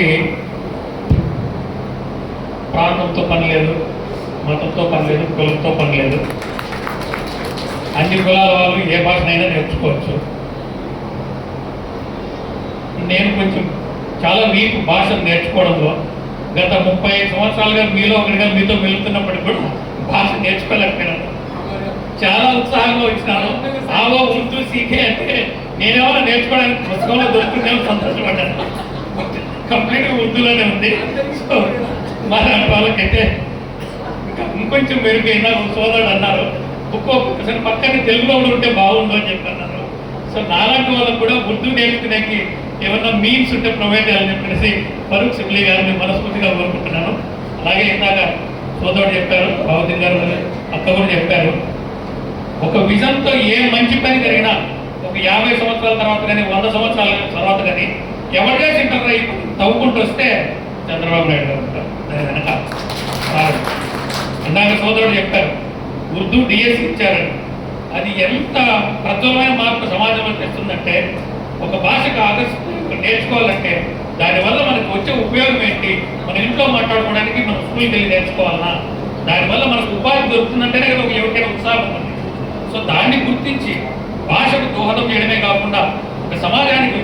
మనకి ప్రాంతంతో పని లేదు, మతంతో పని లేదు, కులంతో పని లేదు. అన్ని కులాల వాళ్ళు ఏ భాషనైనా నేర్చుకోవచ్చు. నేను కొంచెం చాలా వీక్ భాషను నేర్చుకోవడంలో గత 35 సంవత్సరాలుగా మీలో ఒకరిగా మీతో వెళ్తున్నప్పటికీ కూడా భాష నేర్చుకోలేకపోయినాను. చాలా ఉత్సాహంగా వచ్చినాను. ఆవో ఉర్దూ సీఖే అంటే నేనేమైనా నేర్చుకోవడానికి పుస్తకంలో దొరుకుతుందేమో సంతోషపడ్డాను. కంప్లీట్గా ఉర్దూలోనే ఉంది. సో మరి వాళ్ళకైతే ఇంకొంచెం మెరుగైనా సోదరుడు అన్నారు, ఒక్కొక్కసారి పక్కన తెలుగులో ఉంటే బాగుండు అని చెప్పి అన్నారు. సో నాలాంటి వాళ్ళకు కూడా ఉర్దూ నేర్చుకునేకి ఏమన్నా మీన్స్ ఉంటే ప్రొవైడ్ చేయాలని చెప్పేసి ఫరూక్ సిబ్లీ గారిని మనస్ఫూర్తిగా కోరుకుంటున్నాను. అలాగే ఇందాక సోదరుడు చెప్పారు, బాబుద్దీన్ గారు అక్క కూడా చెప్పారు, ఒక విజన్తో ఏ మంచి పని జరిగినా ఒక 50 సంవత్సరాల తర్వాత కానీ 100 సంవత్సరాల తర్వాత కానీ ఎవరిగా సెంటర్ తవ్వుకుంటూ వస్తే చంద్రబాబు నాయుడు గారు ఉంటారు. దాని వెనక ఇందాక సోదరుడు చెప్పారు ఉర్దూ డిఎస్సి ఇచ్చారని. అది ఎంత ప్రజ్వలమైన మార్పు సమాజంలో తెస్తుందంటే, ఒక భాషకు నేర్చుకోవాలంటే దానివల్ల మనకు వచ్చే ఉపయోగం ఏంటి, మన ఇంట్లో మాట్లాడుకోవడానికి మనం స్కూల్కి వెళ్ళి నేర్చుకోవాలన్నా, దానివల్ల మనకు ఉపాధి దొరుకుతుందంటేనే కదా ఒక ఎవరికైనా ఉత్సాహం ఉంటుంది. సో దాన్ని గుర్తించి భాషకు దోహదం చేయడమే కాకుండా ఒక సమాజానికి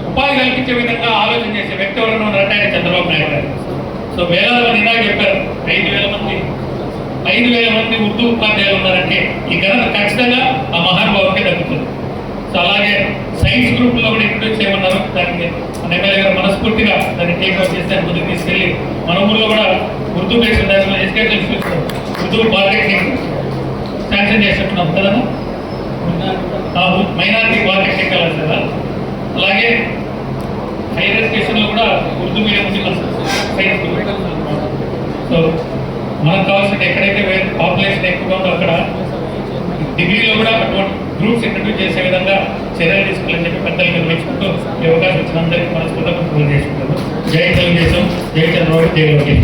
ఉపాధి కల్పించే విధంగా ఆలోచన చేసే వ్యక్తి ఎవరైనా ఉన్నారంటే ఆయన చంద్రబాబు నాయుడు గారు. సో వేలాది మంది ఇందాక చెప్పారు, 5,000 మంది ఉర్దూ ఉపాధ్యాయులు ఉన్నారంటే ఈ ఘనత ఖచ్చితంగా ఆ మహానుభావుకే దక్కుతుంది. సో అలాగే సైన్స్ గ్రూప్లో కూడా ఇంట్రొడ్యూస్ చేయమన్నారు. దానికి ఎమ్మెల్యే గారు మనస్ఫూర్తిగా దాన్ని టేక్అవుట్ చేసి దాన్ని ముందుకు తీసుకెళ్ళి మన ఊళ్ళో కూడా Urdu based national education institute Urdu polytechnic sanction చేసినట్టున్నాం కదా, మైనారిటీ పాలిటెక్నిక్ కళాశాల కదా. అలాగే హైయర్ ఎడ్యుకేషన్లో కూడా Urdu medium science group. So మనకు కావాల్సిన ఎక్కడైతే పాపులేషన్ ఎక్కువగా ఉందో అక్కడ డిగ్రీలో కూడా అటువంటి గ్రూప్స్ ఇంట్రడ్యూస్ చేసే విధంగా చర్యలు తీసుకోవాలని చెప్పి పెద్దలు నిర్వహించుకుంటూ ఈ అవకాశం వచ్చిన అందరికీ మనస్ఫూర్తిగా చేసుకుంటారు. జై తెలుగుదేశం, జై చంద్రబాబు, జై లోకేష్.